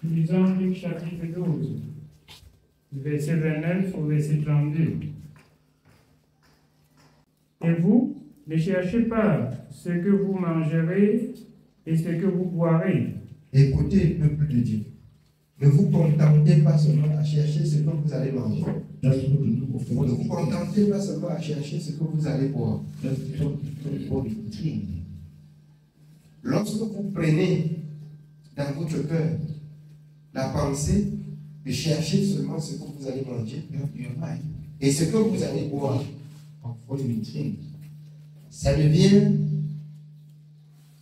Lisons Luc chapitre 12, du verset 29 au verset 32. Et vous, ne cherchez pas ce que vous mangerez et ce que vous boirez. Écoutez, peuple de Dieu. Ne vous contentez pas seulement à chercher ce que vous allez manger. Ne vous contentez pas seulement à chercher ce que vous allez boire. Lorsque vous prenez dans votre cœur la pensée de chercher seulement ce que vous allez manger et ce que vous allez boire, ça devient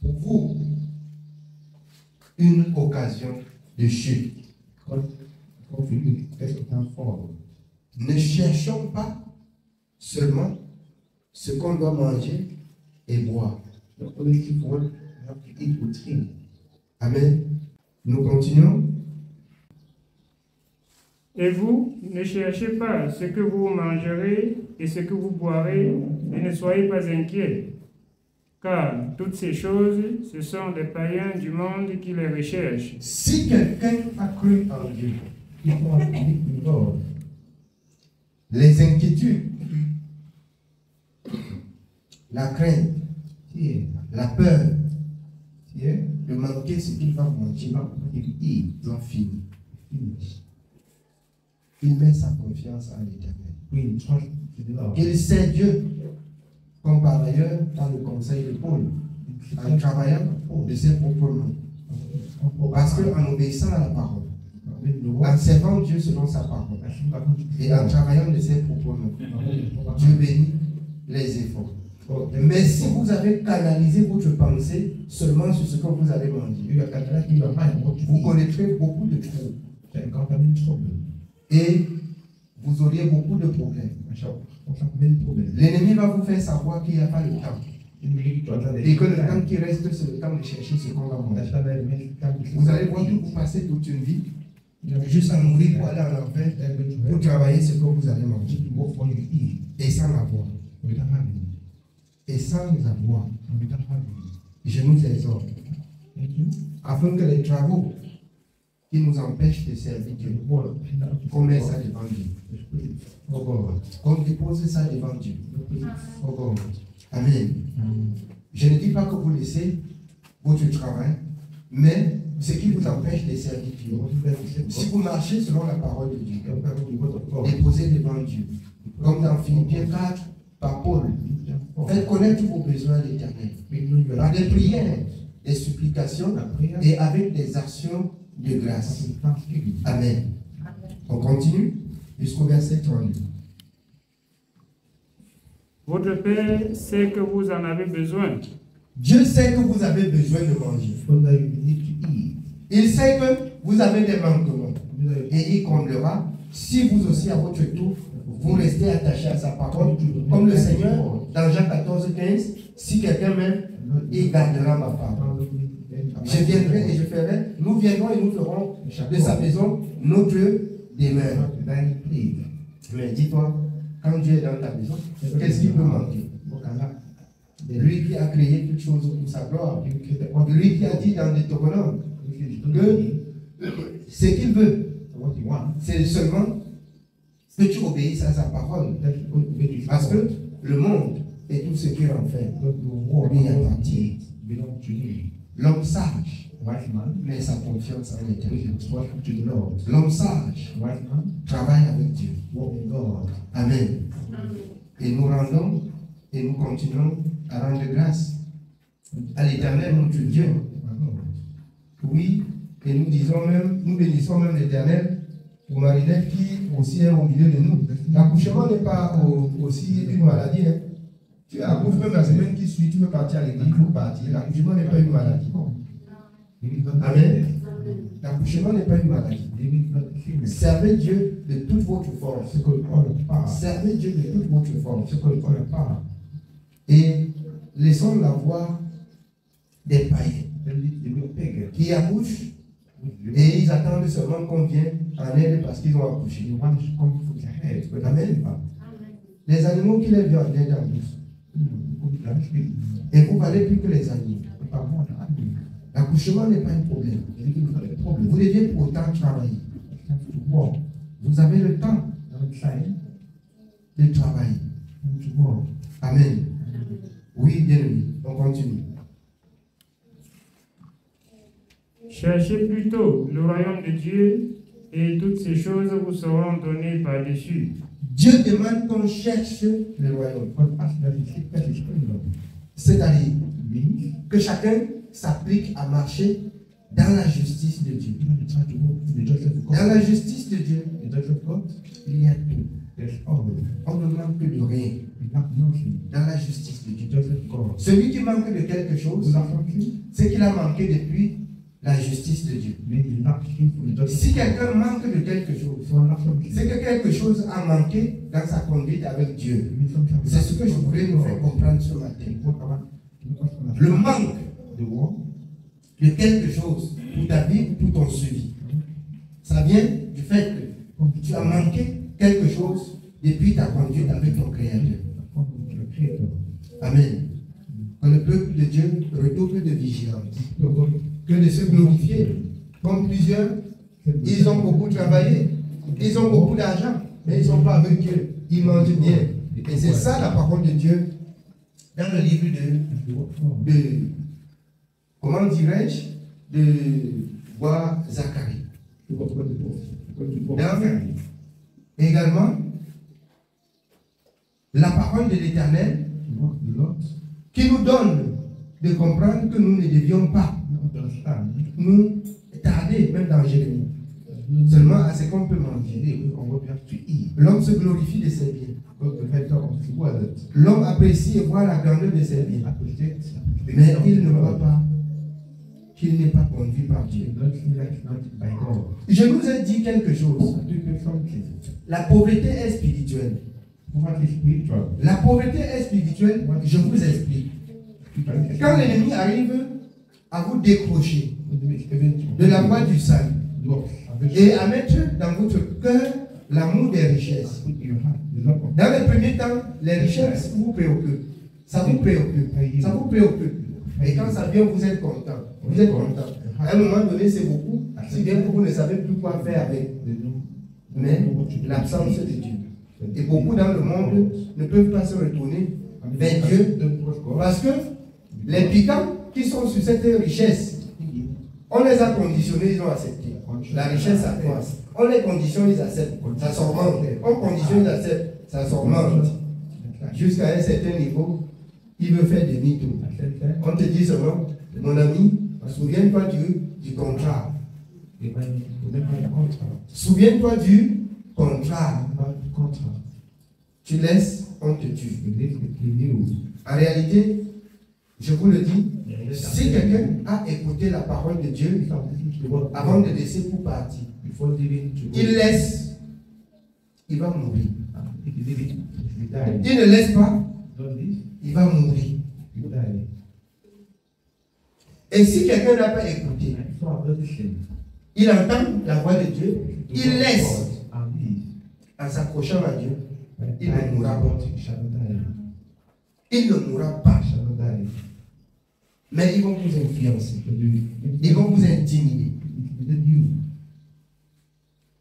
pour vous une occasion de chute. Ne cherchons pas seulement ce qu'on doit manger et boire. Amen. Nous continuons. Et vous, ne cherchez pas ce que vous mangerez et ce que vous boirez, et ne soyez pas inquiets. Car toutes ces choses, ce sont des païens du monde qui les recherchent. Si quelqu'un a cru en Dieu, les inquiétudes, la crainte, la peur de manquer ce qu'il va manger, ils ont fini. Il met sa confiance en l'Éternel. Il sait Dieu, comme par ailleurs dans le conseil de Paul, en travaillant de ses propres mains. Parce qu'en obéissant à la parole, en servant Dieu selon sa parole, et en travaillant de ses propres mains, Dieu bénit les efforts. Mais si vous avez canalisé votre pensée seulement sur ce que vous allez manger, vous connaîtrez beaucoup de troubles. Et vous auriez beaucoup de problèmes. L'ennemi va vous faire savoir qu'il n'y a pas le temps. Et que le temps qui reste, c'est le temps de chercher ce qu'on va manger. Vous allez voir que vous passez toute une vie juste à nourrir pour aller en enfer, pour travailler ce que vous allez manger. Et sans l'avoir. Et sans avoir. Je nous exhorte. Afin que les travaux qui nous empêchent de servir Dieu, qu'on met ça devant Dieu. Oh God. Qu'on dépose ça devant Dieu. Oh God. Amen. Je ne dis pas que vous laissez votre travail, mais ce qui vous empêche de servir Dieu. Si vous marchez selon la parole de Dieu, déposez devant Dieu. Comme dans Philippiens 4, par Paul, faites connaître vos besoins à l'Éternel. Par des prières, des supplications et avec des actions de grâce. Amen. On continue jusqu'au verset 32. Votre Père sait que vous en avez besoin. Dieu sait que vous avez besoin de manger. Il sait que vous avez des manquements. Et il comblera si vous aussi, à votre tour, vous restez attachés à sa parole. Comme le Seigneur, dans Jean 14, 15, si quelqu'un m'aime, il gardera ma parole. Je viendrai et je ferai, nous viendrons et nous ferons de sa maison notre demeure. Mais dis-toi, quand Dieu est dans ta maison, qu'est-ce qui peut manquer? Lui qui a créé toutes choses pour sa gloire. Lui qui a dit dans Deutéronome que ce qu'il veut, c'est seulement que tu obéisses à sa parole. Parce que le monde et tout ce qu'il en fait lui appartient. L'homme sage met sa confiance en l'Éternel. L'homme sage travaille avec Dieu. Amen. Et nous rendons et nous continuons à rendre grâce à l'Éternel, notre Dieu. Oui, et nous disons même, nous bénissons même l'Éternel pour Marinette qui aussi est au milieu de nous. L'accouchement n'est pas aussi une maladie. Hein. Tu accouches même la semaine qui suit, tu veux partir à l'église pour partir. L'accouchement n'est pas une maladie. Amen. L'accouchement n'est pas une maladie. Servez Dieu de toute votre force. Servez Dieu de toute votre force. Et laissons la voix des païens qui accouchent et ils attendent seulement qu'on vienne en aide parce qu'ils ont accouché. Amen. Les animaux qui les viennent en aide en douce. Et vous valez plus que les animaux. L'accouchement n'est pas un problème. Vous devez pourtant travailler. Vous avez le temps de travailler. Amen. Oui, bien aimé, on continue. Cherchez plutôt le royaume de Dieu et toutes ces choses vous seront données par-dessus. Dieu demande qu'on cherche le royaume. C'est-à-dire que chacun s'applique à marcher dans la justice de Dieu. Dans la justice de Dieu, il y a tout. On ne manque de rien. Dans la justice de Dieu. Celui qui manque de quelque chose, c'est qu'il a manqué depuis la justice de Dieu. Si quelqu'un manque de quelque chose, c'est que quelque chose a manqué dans sa conduite avec Dieu. C'est ce que je voulais nous faire comprendre ce matin. Le manque de quelque chose pour ta vie, pour ton suivi, ça vient du fait que tu as manqué quelque chose depuis ta conduite avec ton Créateur. Amen. Que le peuple de Dieu redouble de vigilance, que de se glorifier. Comme plusieurs, ils ont beaucoup travaillé, ils ont beaucoup d'argent, mais ils ne sont pas avec Dieu. Ils mangent bien. Et c'est ça la parole de Dieu dans le livre de comment dirais-je, de voir Zacharie. Également, la parole de l'Éternel qui nous donne de comprendre que nous ne devions pas nous tarder, même dans Jérémie, seulement à ce qu'on peut manger. L'homme se glorifie de ses biens. L'homme apprécie et voit la grandeur de ses biens. Mais il ne voit pas qu'il n'est pas conduit par Dieu. Je vous ai dit quelque chose. La pauvreté est spirituelle. La pauvreté est spirituelle, je vous explique. Quand l'ennemi arrive à vous décrocher de la voie du salut et à mettre dans votre cœur l'amour des richesses, dans le premier temps, les richesses vous préoccupent. Ça vous préoccupe. Ça vous préoccupe. Et quand ça vient, vous êtes content. Vous êtes content. À un moment donné, c'est beaucoup, si bien que vous ne savez plus quoi faire avec. Mais l'absence de Dieu. Et beaucoup dans le monde ne peuvent pas se retourner vers Dieu parce que les piquants qui sont sur cette richesse, on les a conditionnés, ils ont accepté. La richesse s'accroisse. On les conditionne, ils acceptent. Ça s'augmente. On conditionne, ils acceptent. Ça s'augmente. Jusqu'à un certain niveau, il veut faire demi-tour. On te dit seulement, mon ami, souviens-toi du contrat. Souviens-toi du contrat. Tu laisses, on te tue. En réalité, je vous le dis, si quelqu'un a écouté la parole de Dieu avant de laisser pour partir, il laisse, il va mourir. Il ne laisse pas, il va mourir. Et si quelqu'un n'a pas écouté, il entend la voix de Dieu, il laisse, en s'accrochant à Dieu, il ne mourra pas. Il ne mourra pas. Mais ils vont vous influencer. Ils vont vous intimider.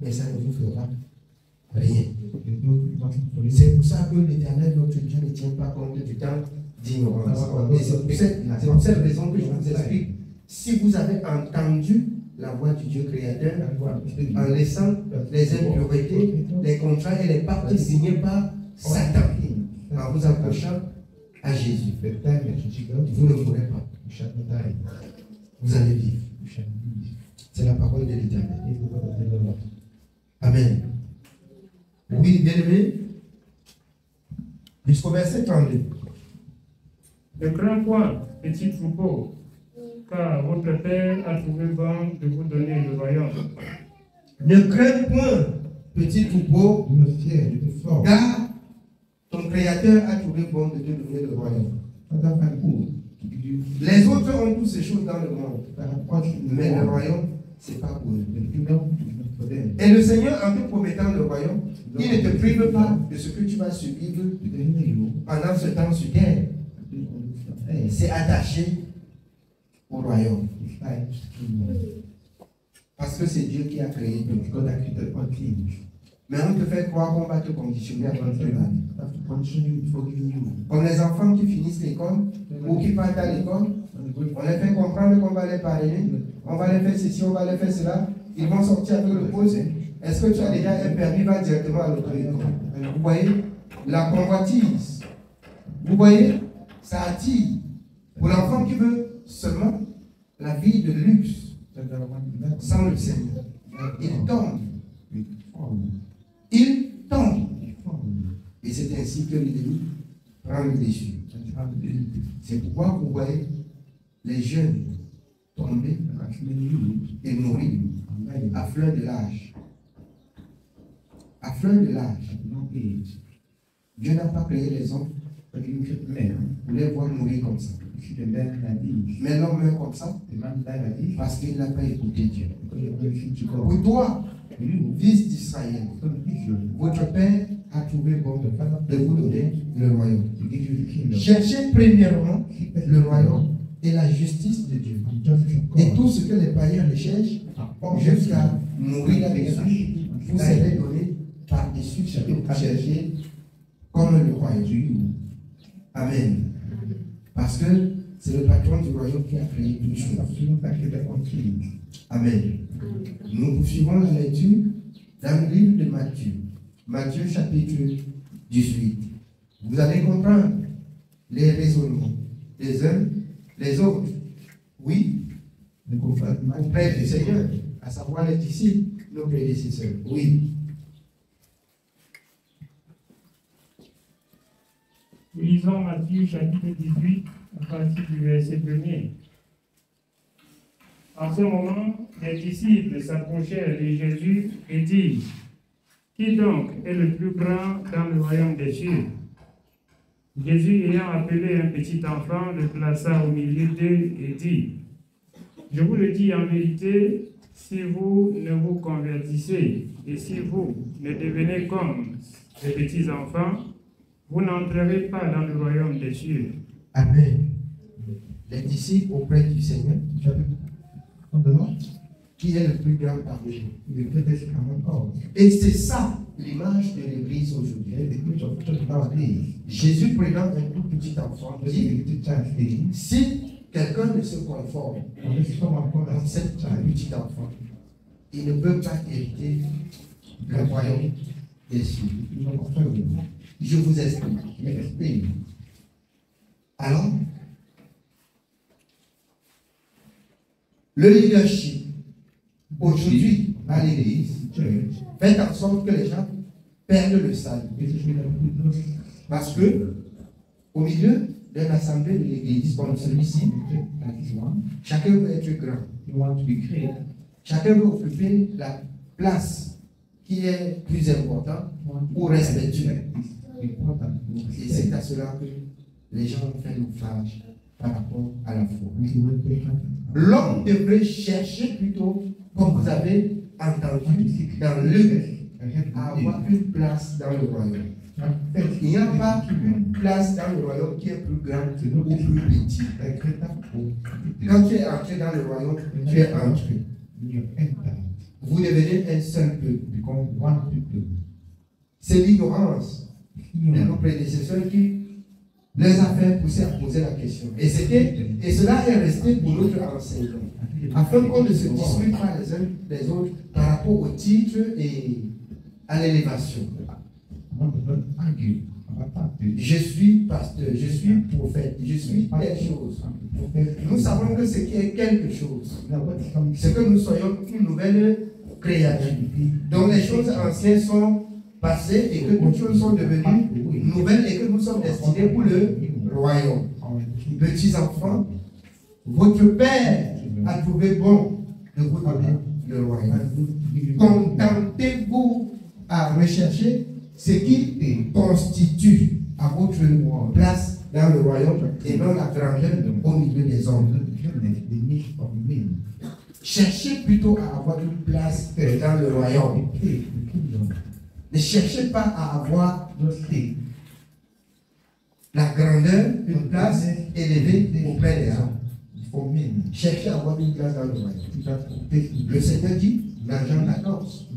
Mais ça ne vous fera rien. C'est pour ça que l'Éternel, notre Dieu, ne tient pas compte du temps d'ignorance. Et c'est pour cette raison que je vous explique. Si vous avez entendu la voix du Dieu créateur, en laissant les impuretés, les contrats et les pactes signés par Satan, en vous approchant à Jésus, vous ne mourrez pas. Vous allez vivre. C'est la parole de l'Éternel. Amen. Oui, bien aimé. Jusqu'au verset 32. Ne crains point, petit troupeau, car votre Père a trouvé bon de vous donner le royaume. Ne crains point, petit troupeau, car ton Créateur a trouvé bon de te donner le royaume. Les autres ont toutes ces choses dans le monde, mais le royaume, c'est pas pour eux. Et le Seigneur, en te promettant le royaume, il ne te prive pas de ce que tu vas subir pendant ce temps sur terre. C'est attaché au royaume. Parce que c'est Dieu qui a créé tout. Mais on te fait croire qu'on va te conditionner à toute l'année. Comme les enfants qui finissent l'école ou qui partent à l'école, on les fait comprendre qu'on va les parrainer, on va les faire ceci, on va les faire cela. Ils vont sortir avec le pause. Est-ce que tu as déjà un permis, va directement à l'autre école? Vous voyez, la convoitise. Vous voyez, ça attire. Pour l'enfant qui veut seulement la vie de luxe, sans le Seigneur, il tombe. Il tombe. Et c'est ainsi que l'ennemi prend le dessus. C'est pourquoi vous voyez les jeunes tomber et mourir à fleur de l'âge. À fleur de l'âge. Dieu n'a pas créé les hommes pour les voir mourir comme ça. Mais l'homme meurt comme ça parce qu'il n'a pas écouté Dieu. Pour toi, fils d'Israël, votre Père a trouvé bon de vous donner le royaume. Cherchez premièrement le royaume et la justice de Dieu. Et tout ce que les païens recherchent jusqu'à mourir là-dessus, vous serez donné par-dessus ce que vous cherchez comme le royaume. Amen. Parce que c'est le patron du royaume qui a créé toutes choses. Amen. Nous poursuivons la lecture dans le livre de Matthieu. Matthieu chapitre 18. Vous allez comprendre les raisonnements des uns, les autres. Oui, auprès du Seigneur, à savoir les disciples, nos prédécesseurs. Oui. Lisons Matthieu chapitre 18 à partir du verset 1er. En ce moment, les disciples s'approchèrent de Jésus et dirent: Qui donc est le plus grand dans le royaume des cieux? Jésus, ayant appelé un petit enfant, le plaça au milieu d'eux et dit: Je vous le dis en vérité, si vous ne vous convertissez et si vous ne devenez comme ces petits enfants, vous n'entrerez pas dans le royaume des cieux. Amen. Les disciples auprès du Seigneur, qui est le plus grand parmi nous. Et c'est ça l'image de l'Église aujourd'hui. Jésus prenant un tout petit enfant dit: si quelqu'un ne se conforme à ce petit enfant, il ne peut pas hériter le royaume des cieux. Je vous explique. Alors, le leadership aujourd'hui à l'Église fait en sorte que les gens perdent le salut. Parce que au milieu d'une assemblée de l'Église comme celui-ci, chacun veut être grand. Chacun veut occuper la place qui est plus importante ou respectueux. Et c'est à cela que les gens ont fait naufrage par rapport à la foi. L'homme devrait chercher plutôt, comme vous avez entendu dans Luc, à avoir une place dans le royaume. Il n'y a pas une place dans le royaume qui est plus grande ou plus petite. Quand tu es entré dans le royaume, tu es entré. Vous devenez un seul peuple. C'est l'ignorance de nos prédécesseurs qui les a fait pousser à poser la question. Et cela est resté pour notre enseignement, afin qu'on ne se dispute pas les uns les autres par rapport au titre et à l'élévation. Je suis pasteur, je suis prophète, je suis telle chose. Nous savons que ce qui est quelque chose, c'est que nous soyons une nouvelle créature, dont les choses anciennes sont passées et que toutes choses sont devenues nouvelles et que nous sommes destinés pour le royaume. Petits enfants, votre Père a trouvé bon de vous donner le royaume. Contentez-vous à rechercher ce qui constitue à votre place dans le royaume et non la grandeur au milieu des hommes. Cherchez plutôt à avoir une place dans le royaume. Ne cherchez pas à avoir la grandeur, une place élevée auprès des hommes. cherchez à avoir une place dans le royaume. Le Seigneur dit, l'argent l'annonce.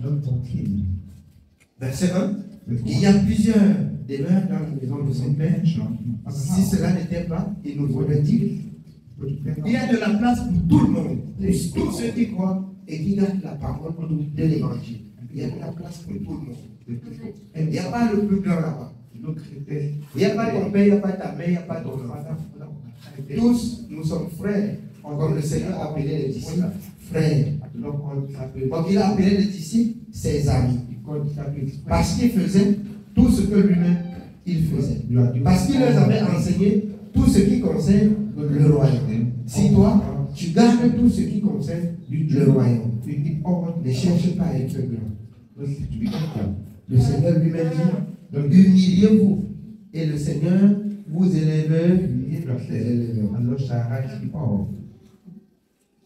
Verset 1. Il y a plusieurs demeures dans la maison de son Père. Si cela n'était pas, il nous aurait dit, il y a de la place pour tout le monde. Pour tous ceux qui croient et qui gardent la parole de l'évangile. Il y a de la place pour tout le monde. Il n'y a pas le plus grand là-bas. Il n'y a pas ton père, il n'y a pas ta mère, il n'y a pas ton enfant. Tous, nous sommes frères. Comme le Seigneur a appelé les disciples frères. Donc il a appelé les disciples ses amis. Parce qu'il faisait tout ce que lui-même il faisait. Parce qu'il leur avait enseigné tout ce qui concerne le royaume. Si toi, tu gardes tout ce qui concerne le royaume, ne cherche pas à être grand. Le Seigneur lui-même dit, humiliez-vous et le Seigneur vous élèvera.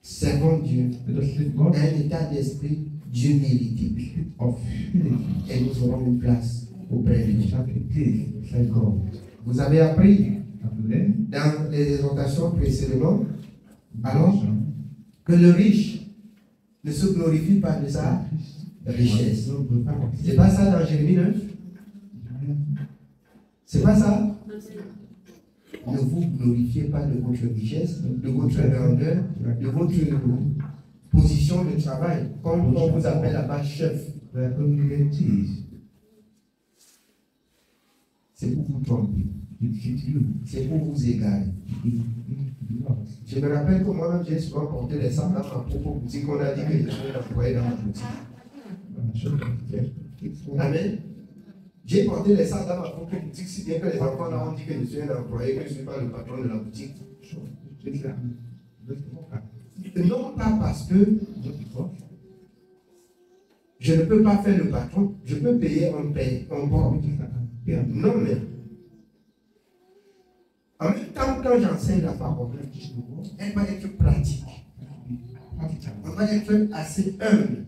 Servons Dieu un état d'esprit d'humilité. Et nous aurons une place auprès de Dieu. Vous avez appris dans les exhortations précédemment, alors, que le riche ne se glorifie pas de sa richesse. C'est pas ça dans Jérémie 9? C'est pas ça? Ne vous glorifiez pas de votre richesse, de votre grandeur, de votre position de travail, comme on vous appelle là-bas chef. C'est pour vous tromper. C'est pour vous égarer. Je me rappelle que moi-même, j'ai souvent porté les sacs dans ma propre boutique. On a dit que je suis employé dans ma boutique. Amen. J'ai porté les sacs dans ma propre boutique, si bien que les enfants là ont dit que je suis un employé, que je ne suis pas le patron de la boutique. Non pas parce que je ne peux pas faire le patron, je peux payer un port. Non, mais en même temps, quand j'enseigne la parole, elle va être pratique. On va être assez humble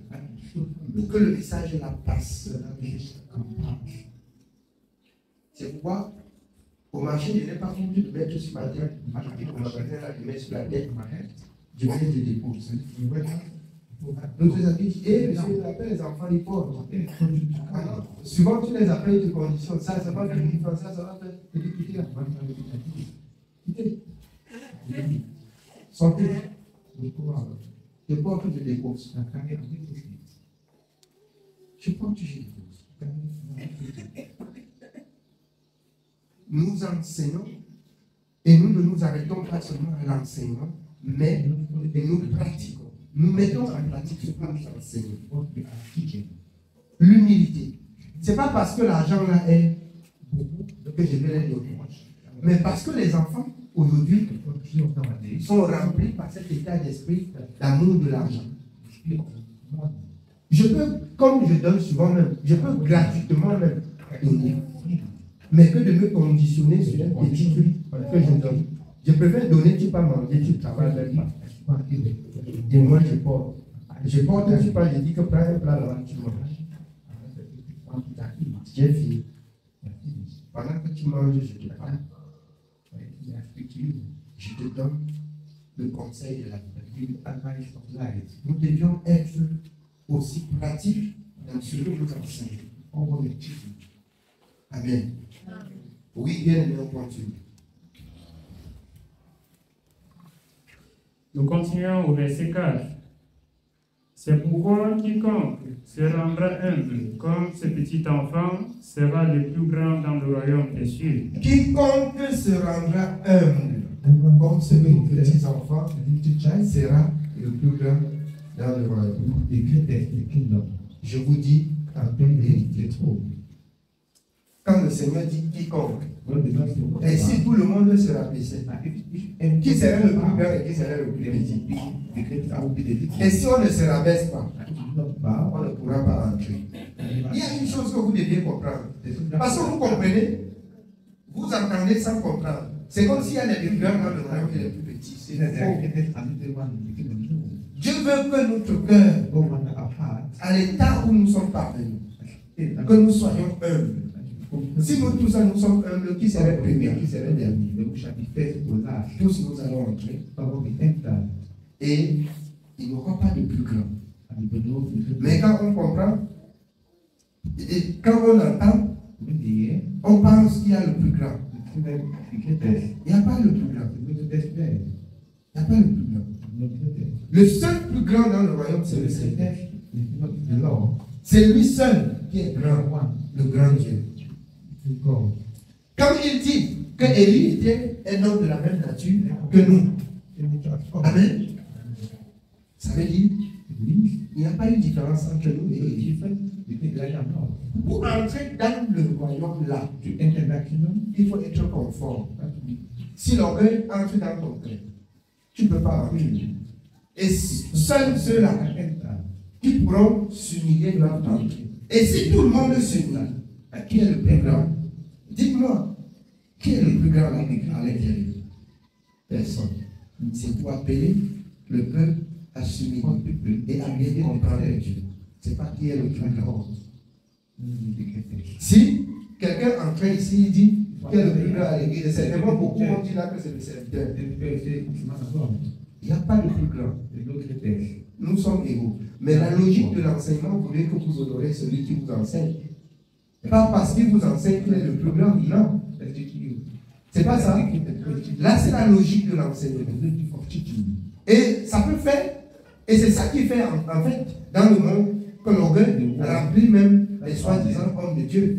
pour que le message la passe. C'est pourquoi, au marché, je n'ai pas voulu de mettre sur ma tête. Au magasin, là, je mets sur la tête. Je viens de déposer. D'autres amis disent, monsieur, tu appelles les enfants les pauvres. Alors, souvent, tu les appelles, tu conditionnes. Ça va faire une différence, ça va faire quitter. Sortez. Je porte que je dépose. Je porte que je dépose. Nous enseignons et nous ne nous arrêtons pas seulement à l'enseignement, mais nous pratiquons. Nous mettons en pratique ce que nous enseignons. L'humilité. Ce n'est pas parce que l'argent là est beaucoup que je vais les donner. Mais parce que les enfants, aujourd'hui, sont remplis par cet état d'esprit d'amour de l'argent. Je peux, comme je donne souvent même, je peux gratuitement même donner. Mais que de me conditionner sur un petit truc que je donne. Je préfère donner, tu ne peux pas manger, tu travailles même pas. Et moi, je porte. Je porte, tu pas, je dis que prends un plat là-bas, tu manges. J'ai fini. Pendant que tu manges, je te parle. Je te donne le conseil de la vie. Nous devions être aussi pratiques dans ce que nous enseignons. Amen. Oui, bien aimé, on continue. Nous continuons au verset 4. C'est pourquoi quiconque se rendra humble comme ce petit enfant sera le plus grand dans le royaume des cieux. Quiconque se rendra humble comme ce petit enfant sera le plus grand dans le royaume. Je vous dis, quand le Seigneur dit quiconque, et si tout le monde se rabaissait, qui serait le plus grand et qui serait le plus petit? Et si on ne se rabaisse pas, on ne pourra pas entrer. Il y a une chose que vous devez comprendre. Parce que vous comprenez, vous entendez sans comprendre. C'est comme s'il y a les plus grands dans le royaume et les plus petits. C'est faux. Dieu veut que notre cœur, à l'état où nous sommes parvenus, que nous soyons humbles. Si nous tous nous sommes humbles, qui serait premier, qui serait dernier? Tous nous allons entrer. Et il n'y aura pas de plus grand. Mais quand on comprend, et quand on entend, on pense qu'il y a le plus grand. Il n'y a pas le plus grand. Il n'y a pas le plus grand. Le seul plus grand dans le royaume, c'est le Seigneur. C'est lui seul qui est grand, le grand Dieu. Quand il dit que Élie était un homme de la même nature que nous. Amen. Ça veut dire il n'y a pas eu de différence entre nous et Élie. Pour entrer dans le royaume là, il faut être conforme. Si l'orgueil entre dans ton cœur, tu ne peux pas entrer. Et seuls ceux-là qui pourront s'unir doivent entrer. Et si tout le monde s'unit, qui est le plus grand? Dites-moi, qui est le plus grand à l'intérieur? Personne. C'est pour appeler le peuple à s'unir et à bien comprendre Dieu. C'est pas qui est le plus grand. Si quelqu'un entre ici, il dit qui est le plus grand à l'église, c'est vraiment beaucoup vont dire là que c'est le serviteur. Il n'y a pas de plus grand. Nous sommes égaux. Mais la logique de l'enseignement voudrait que vous honorez celui qui vous enseigne. Pas parce qu'il vous enseigne qu'il est le plus grand, non. C'est pas ça. Là, c'est la logique de l'enseignement. Et ça peut faire, et c'est ça qui fait en fait dans le monde que l'orgueil remplit même les soi-disant hommes de Dieu.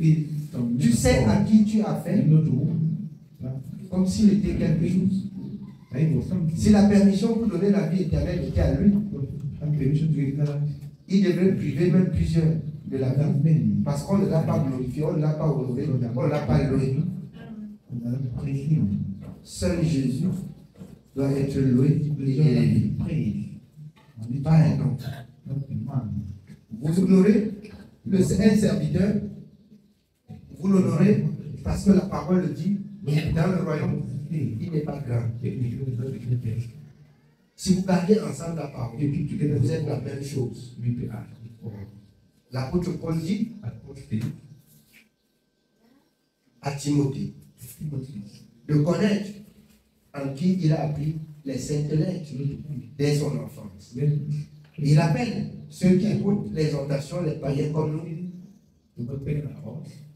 Tu sais à qui tu as fait, comme s'il était quelque chose. Si la permission pour donner la vie éternelle était à lui, il devrait priver même plusieurs de la vie. Parce qu'on ne l'a pas glorifié, on ne l'a pas honoré, on ne l'a pas loué. Seul Jésus doit être loué et élevé. Pas un autre. Vous honorez un serviteur, vous l'honorez parce que la parole dit, dans le royaume, il n'est pas grand. Si vous gardez ensemble la parole, vous êtes la même chose. L'apôtre Paul dit à Timothée de connaître en qui il a appris les saintes lettres dès son enfance. Il appelle ceux qui écoutent l'exhortation, les païens comme nous,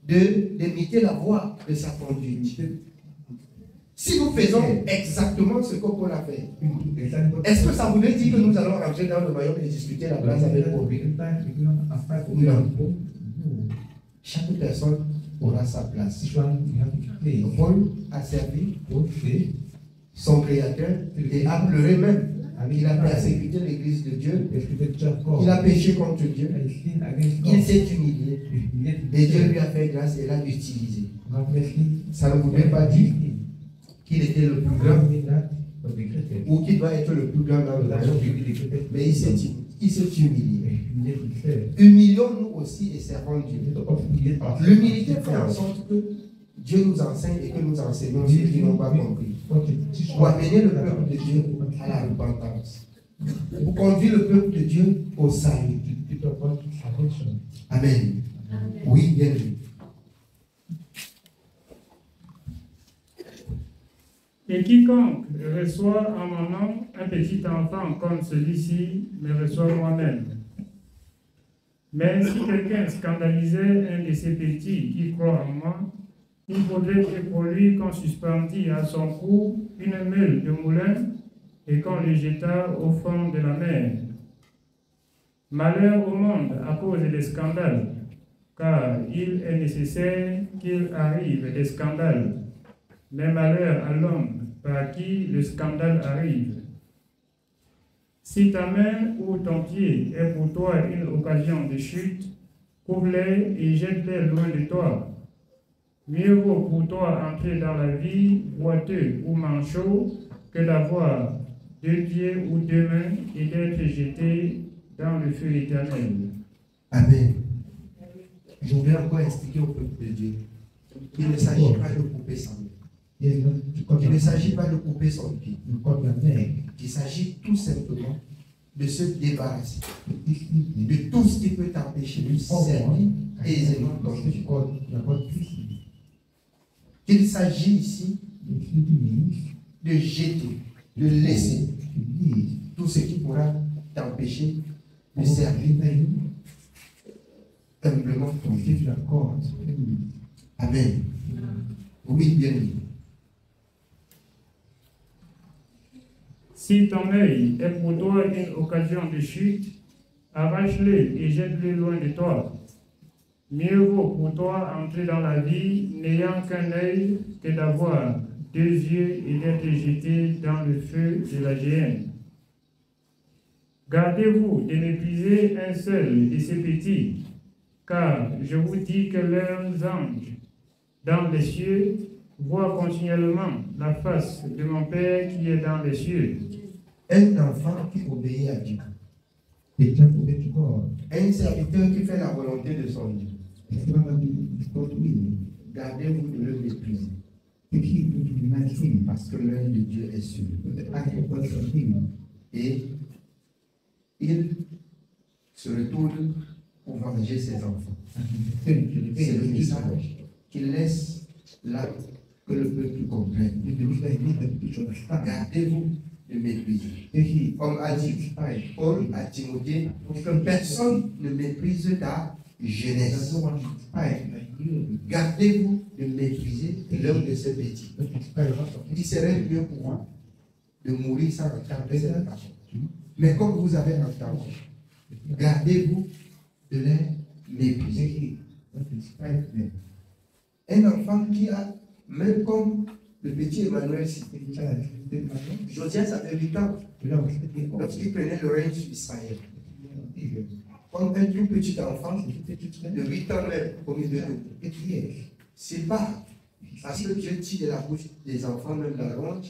d'imiter la voie de sa conduite. Si nous faisons exactement ce que Paul a fait, est-ce que ça voudrait dire que nous allons rentrer dans le royaume et discuter la place avec Paul? Non. Chaque personne aura sa place. Paul a servi son Créateur et a pleuré même. Il a persécuté l'église de Dieu. Il a péché contre Dieu. Il s'est humilié. Et Dieu lui a fait grâce et l'a utilisé. Ça ne voudrait pas dire qu'il était le plus grand ou qu'il doit être le plus grand dans le royaume. Mais il s'est humilié. Humilions-nous aussi et servons Dieu. L'humilité fait en sorte que Dieu nous enseigne et que nous enseignons ceux qui n'ont pas compris. Pour amener le peuple de Dieu à la repentance. Pour conduire le peuple de Dieu au salut. Amen. Oui, bien vu. Et quiconque reçoit en mon nom un petit enfant comme celui-ci, me reçoit moi-même. Mais si quelqu'un scandalisait un de ces petits qui croit en moi, il faudrait que pour lui qu'on suspendît à son cou une meule de moulin et qu'on le jetât au fond de la mer. Malheur au monde à cause des scandales, car il est nécessaire qu'il arrive des scandales. Mais malheur à l'homme par qui le scandale arrive. Si ta main ou ton pied est pour toi une occasion de chute, couvre-les et jette-les loin de toi. Mieux vaut pour toi entrer dans la vie boiteux ou manchot que d'avoir 2 pieds ou 2 mains et d'être jeté dans le feu éternel. Amen. Je voudrais encore expliquer au peuple de Dieu qu'il ne s'agit pas de couper son main. Il ne s'agit pas de couper son pied. Il s'agit tout simplement de se débarrasser de tout ce qui peut t'empêcher de servir aisément ton Dieu. Qu'il s'agit ici de jeter, de laisser tout ce qui pourra t'empêcher de servir humblement ton Dieu. Amen. Oui, bien aimé. Si ton œil est pour toi une occasion de chute, arrache-le et jette-le loin de toi. Mieux vaut pour toi entrer dans la vie n'ayant qu'un œil que d'avoir 2 yeux et d'être jeté dans le feu de la géhenne. Gardez-vous de mépriser un seul de ces petits, car je vous dis que leurs anges dans les cieux voient continuellement la face de mon Père qui est dans les cieux. Un enfant qui obéit à Dieu. Un serviteur qui fait la volonté de son Dieu. Gardez-vous de le mépriser. Parce que l'œil de Dieu est sur lui. Et il se retourne pour venger ses enfants. C'est le message qu'il laisse là que le peuple comprenne. Gardez-vous de mépriser. Comme a dit Paul à Timothée, que personne ne méprise ta jeunesse. Gardez-vous de mépriser l'un de ces petits. Il serait mieux pour vous de mourir sans entendre cette parole. Mais comme vous avez entendu, gardez-vous de les mépriser. Un enfant qui a, même comme le petit Emmanuel, Josias avait 8 ans lorsqu'il prenait le règne sur Israël. Comme un tout petit enfant de 8 ans même au milieu de nous. C'est pas parce que Dieu tire de la bouche des enfants même la honte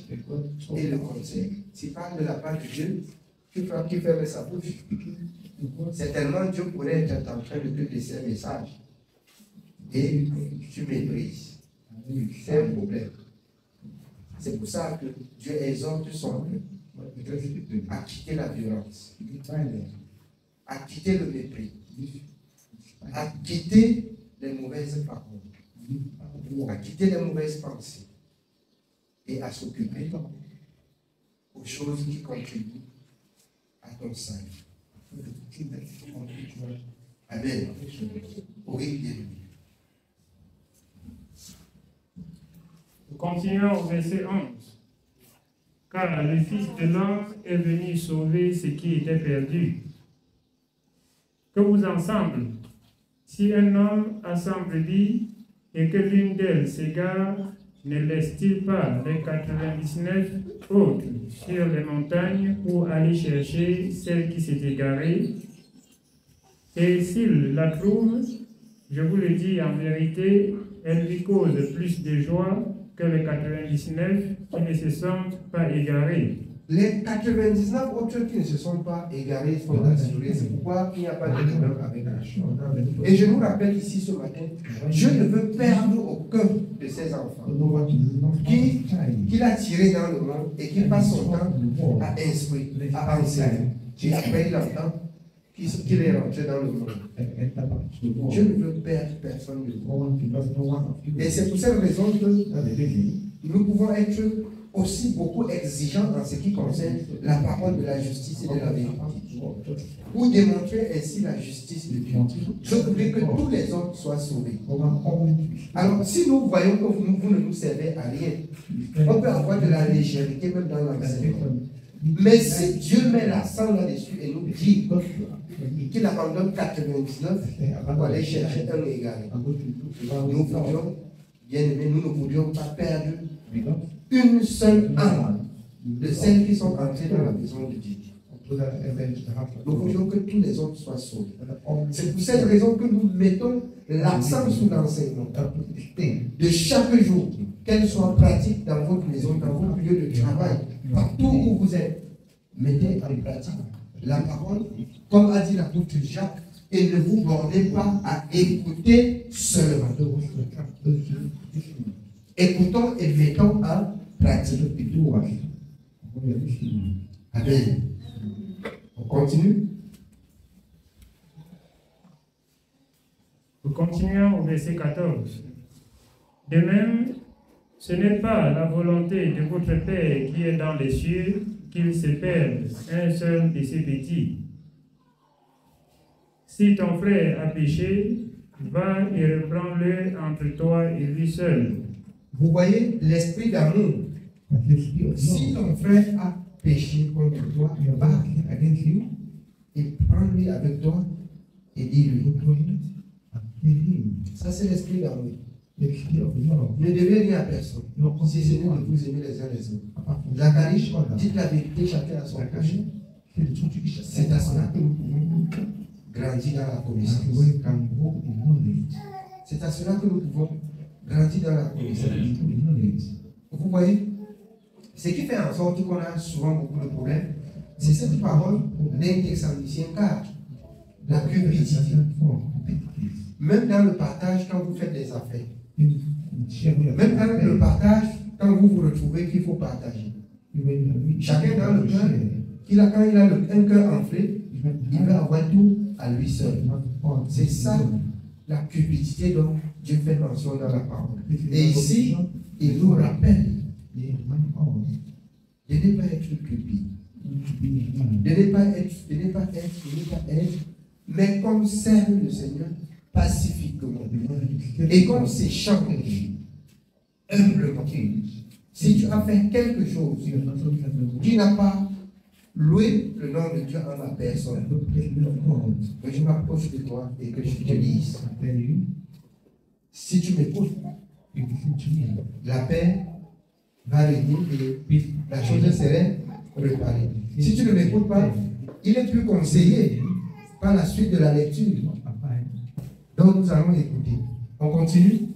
et le conseil. C'est pas de la part de Dieu qui ferme sa bouche. Certainement Dieu pourrait être en train de te laisser un message et tu méprises. C'est un problème. C'est pour ça que Dieu exhorte son peuple à quitter la violence, à quitter le mépris, à quitter les mauvaises paroles, à quitter les mauvaises pensées et à s'occuper aux choses qui contribuent à ton salut. Amen. Oui, bien. Nous continuons au verset 11. Car le Fils de l'homme est venu sauver ce qui était perdu. Que vous ensemble, si un homme a sans brebis et que l'une d'elles s'égare, ne laisse-t-il pas les 99 autres sur les montagnes pour aller chercher celle qui s'est égarée? Et s'il la trouve, je vous le dis en vérité, elle lui cause plus de joie que les 99 qui ne se sentent pas égarés. Les 99 autres qui ne se sont pas égarés sont assurés. C'est pourquoi il n'y a pas de problème avec la chose. Et je nous rappelle ici ce matin, Dieu ne veut perdre aucun de ses enfants qu'il a tiré dans le monde et qui passe son temps à instruire, à enseigner. Et après il entend qu'il est rentré dans le monde. Dieu ne veut perdre personne de monde. Et c'est pour cette raison que nous pouvons être aussi beaucoup exigeants en ce qui concerne la parole de la justice et de la vérité. Pour démontrer ainsi la justice de Dieu. Je voudrais que tous les hommes soient sauvés. Alors, si nous voyons que vous ne nous servez à rien, on peut avoir de la légèreté même dans l'enseignement. Mais si Dieu met l'accent là-dessus et nous dit qu'il abandonne 99 pour aller chercher un égaré, nous voulions, bien aimés, nous ne voulions pas perdre une seule âme de celles qui sont entrées dans la maison de Dieu. Nous voulions que tous les hommes soient sauvés. C'est pour cette raison que nous mettons l'accent sur l'enseignement de chaque jour, qu'elle soit pratique dans votre maison, dans votre lieu de travail, partout où vous êtes. Mettez en pratique la parole, comme a dit l'apôtre Jacques, et ne vous bornez pas à écouter seulement. Écoutons et mettons en pratique. Amen. On continue. Nous continuons au verset 14. De même, ce n'est pas la volonté de votre Père qui est dans les cieux qu'il se perde un seul de ses petits. Si ton frère a péché, va et reprends-le entre toi et lui seul. Vous voyez l'esprit d'amour. Si ton frère a péché contre toi, va et prends-lui avec toi et dis-lui. Ça, c'est l'esprit d'amour. Ne devez rien à personne. Si c'est nous de vous aimer les uns les autres. Zacharie, dites la vérité, chacun à son cachet. C'est à cela que nous pouvons grandir dans la connaissance. C'est à cela que nous pouvons grandir dans la connaissance. Vous voyez, ce qui fait en sorte qu'on a souvent beaucoup de problèmes, c'est cette parole d'indexandicien car la cupidité. Même dans le partage, quand vous faites des affaires, même dans le partage, quand vous vous retrouvez qu'il faut partager. Chacun dans le cœur, quand il a un cœur enflé, il va avoir tout à lui seul. C'est ça la cupidité dont Dieu fait mention dans la parole. Et ici, il nous rappelle de ne pas être cupide, de ne pas être, mais comme serve le Seigneur pacifiquement. Et comme s'échange humblement. Si tu as fait quelque chose, tu n'as pas loué le nom de Dieu en la personne, que je m'approche de toi et que je te dise, si tu m'écoutes, la paix va régner et la chose serait préparée. Si tu ne m'écoutes pas, il est plus conseillé par la suite de la lecture. Donc nous allons écouter. On continue.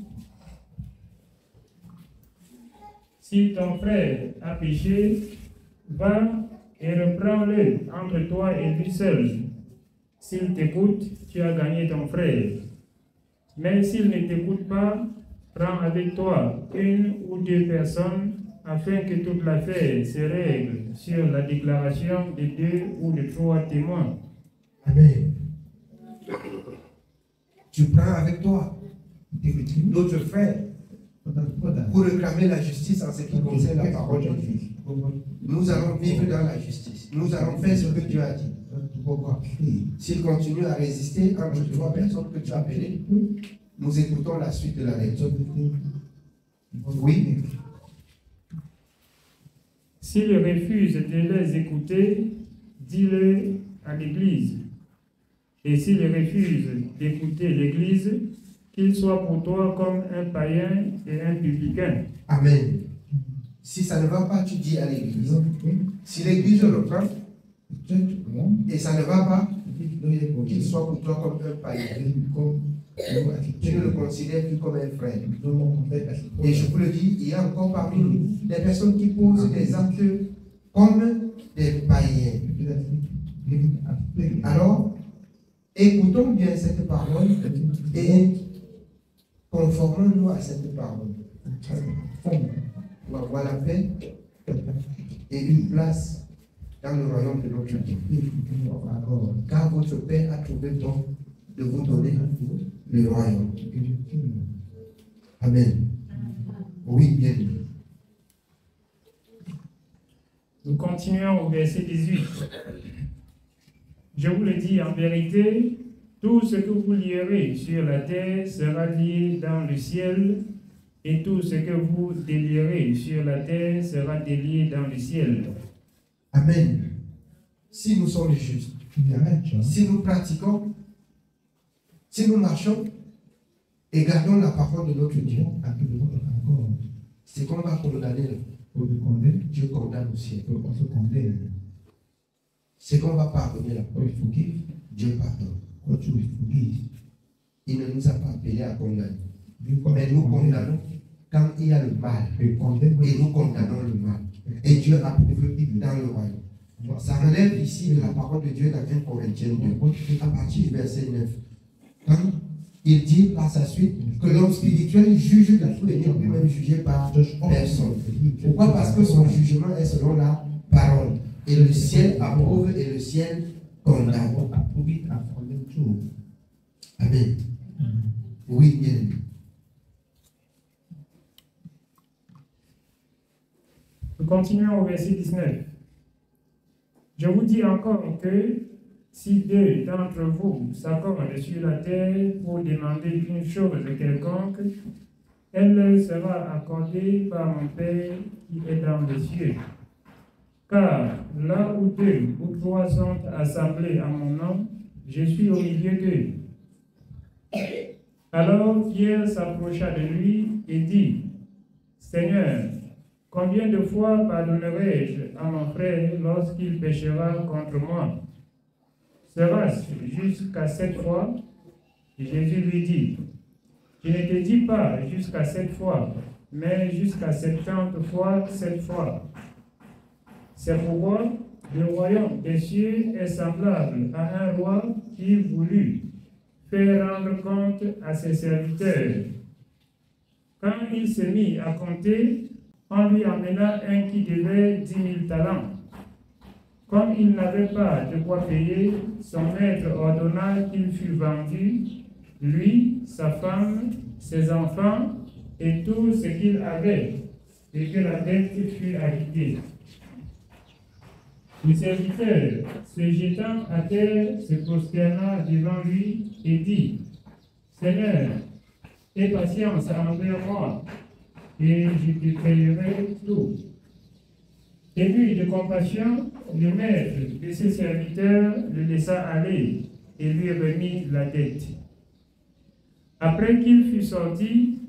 Si ton frère a péché, va et reprends-le entre toi et lui seul. S'il t'écoute, tu as gagné ton frère. Mais s'il ne t'écoute pas, prends avec toi une ou deux personnes afin que toute l'affaire se règle sur la déclaration de 2 ou de 3 témoins. Amen. Tu prends avec toi d'autres frères pour réclamer la justice en ce qui concerne la parole de Dieu. Nous allons vivre dans la justice. Nous allons faire ce que Dieu a dit. S'il continue à résister entre 3 personnes que tu as appelées, nous écoutons la suite de la lecture. Oui. S'il refuse de les écouter, dis-le à l'Église. Et s'il refuse d'écouter l'Église, qu'il soit pour toi comme un païen et un publicain. Amen. Si ça ne va pas, tu dis à l'Église. Si l'Église le prend, et ça ne va pas, qu'il soit pour toi comme un païen. Tu ne le considères plus comme un frère. Et je vous le dis, il y a encore parmi nous des personnes qui posent des actes comme des païens. Alors, écoutons bien cette parole et conformons-nous à cette parole. Pour avoir la paix et une place dans le royaume de notre Dieu. Car votre Père a trouvé bon de vous donner le royaume. Amen. Oui, bien. Nous continuons au verset 18. Je vous le dis en vérité, tout ce que vous lierez sur la terre sera lié dans le ciel, et tout ce que vous délierez sur la terre sera délié dans le ciel. Amen. Si nous sommes justes, si nous pratiquons, si nous marchons et gardons la parole de notre Dieu, c'est qu'on va condamner. Dieu condamne au ciel. C'est qu'on va pardonner la parole. Dieu pardonne. Il ne nous a pas appelés à condamner. Mais nous condamnons quand il y a le mal. Et nous condamnons le mal. Et Dieu a approuvé dans le royaume. Ça relève ici de la parole de Dieu dans 1 Corinthiens 2, à partir du verset 9. Quand il dit par sa suite que l'homme spirituel juge de tout et n'est lui-même jugé par personne. Pourquoi? Parce que son jugement est selon la parole. Et le ciel approuve et le ciel condamnant. Amen. Oui, bien. Nous continuons au verset 19. Je vous dis encore que si deux d'entre vous s'accordent sur la terre pour demander une chose quelconque, elle sera accordée par mon Père qui est dans les cieux. Car là où deux ou trois sont assemblés à mon nom, je suis au milieu d'eux. Alors Pierre s'approcha de lui et dit, Seigneur, combien de fois pardonnerai-je à mon frère lorsqu'il péchera contre moi? Sera-ce jusqu'à 7 fois? Jésus lui dit, je ne te dis pas jusqu'à 7 fois, mais jusqu'à 70 fois 7 fois. C'est pourquoi le royaume des cieux est semblable à un roi qui voulut faire rendre compte à ses serviteurs. Quand il se mit à compter, on lui amena un qui devait 10 000 talents. Comme il n'avait pas de quoi payer, son maître ordonna qu'il fût vendu, lui, sa femme, ses enfants et tout ce qu'il avait, et que la dette fût acquittée. Le serviteur, se jetant à terre, se prosterna devant lui et dit, Seigneur, aie patience envers moi, et je te payerai tout. Ému de compassion, le maître de ses serviteurs le laissa aller et lui remit la dette. Après qu'il fut sorti,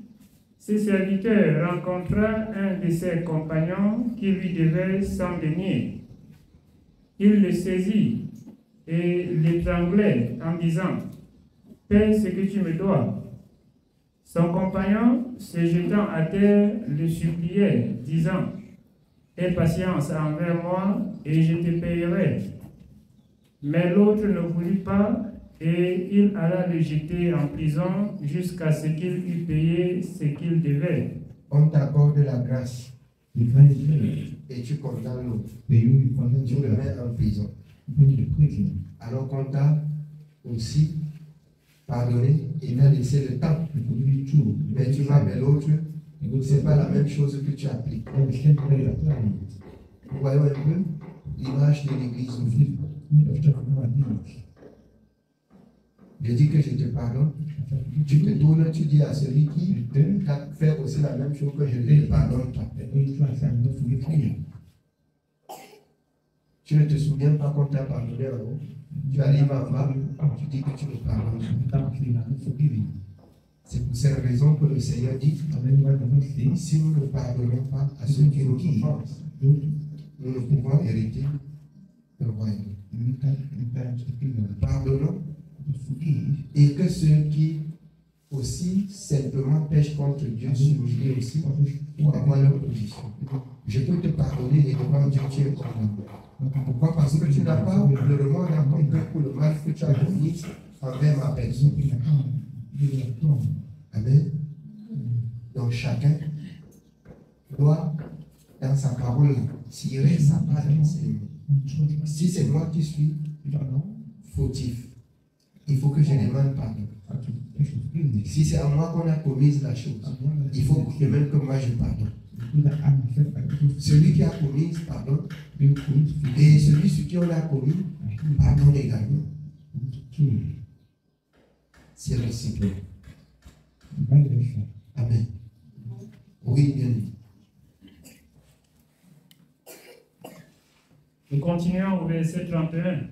ses serviteurs rencontra un de ses compagnons qui lui devait 100 deniers. Il le saisit et l'étranglait en disant, paie ce que tu me dois. Son compagnon, se jetant à terre, le suppliait, disant, aie patience envers moi et je te payerai. Mais l'autre ne voulut pas et il alla le jeter en prison jusqu'à ce qu'il eût payé ce qu'il devait. On t'accorde la grâce et tu condamnes l'autre. Tu le mets en prison. Alors qu'on t'a aussi pardonné et t'a laissé le temps. Mais tu vas vers l'autre, ce n'est pas la même chose que tu appliques. Vous voyez un peu l'image de l'église. Je dis que je te pardonne. Tu te tournes, tu dis à celui qui t'a fait aussi la même chose que je ne te pardonne pas. Tu ne te souviens pas qu'on t'a pardonné en haut. Tu arrives en bas, tu dis que tu me pardonnes. C'est pour cette raison que le Seigneur dit, si nous ne pardonnons pas à ceux qui nous offensent, nous ne pouvons hériter le royaume. Pardonnons, et que ceux qui aussi simplement pêchent contre Dieu s'humilient aussi pour avoir leur position. Je peux te pardonner et devant Dieu tu es condamné. Pourquoi? Parce que tu n'as pas le remords dans ton cœur pour le mal que tu as commis envers ma personne. Amen. Donc chacun doit, dans sa parole, tirer sa part d'enseignement. Si c'est moi qui suis fautif, il faut que je demande pardon. Si c'est à moi qu'on a commis la chose, il faut que même que moi je pardonne. Celui qui a commis, pardon, et celui sur qui on a commis, pardonne également. C'est réciproque. Amen. Oui, bien. Nous continuons au verset 31.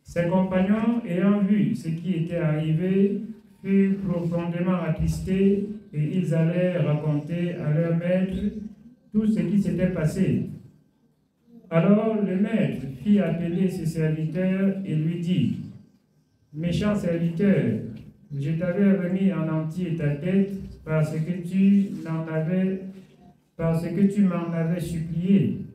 Ses compagnons, ayant vu ce qui était arrivé, furent profondément attristés et ils allèrent raconter à leur maître tout ce qui s'était passé. Alors le maître fit appeler ses serviteurs et lui dit, « Méchant serviteur, je t'avais remis en entier ta dette parce que tu m'en avais supplié.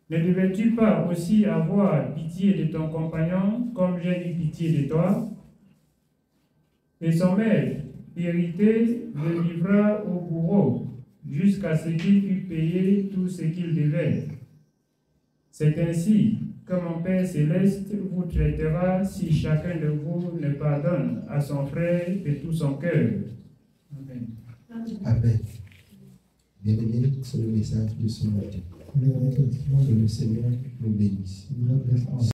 Ne devais-tu pas aussi avoir pitié de ton compagnon comme j'ai eu pitié de toi? » Et son maître, irrité, le livra au bourreau jusqu'à ce qu'il eût payé tout ce qu'il devait. C'est ainsi que mon Père céleste vous traitera si chacun de vous ne pardonne à son frère de tout son cœur. Amen. Amen. Bien-aimés, c'est le message de ce matin. Que le Seigneur nous bénisse.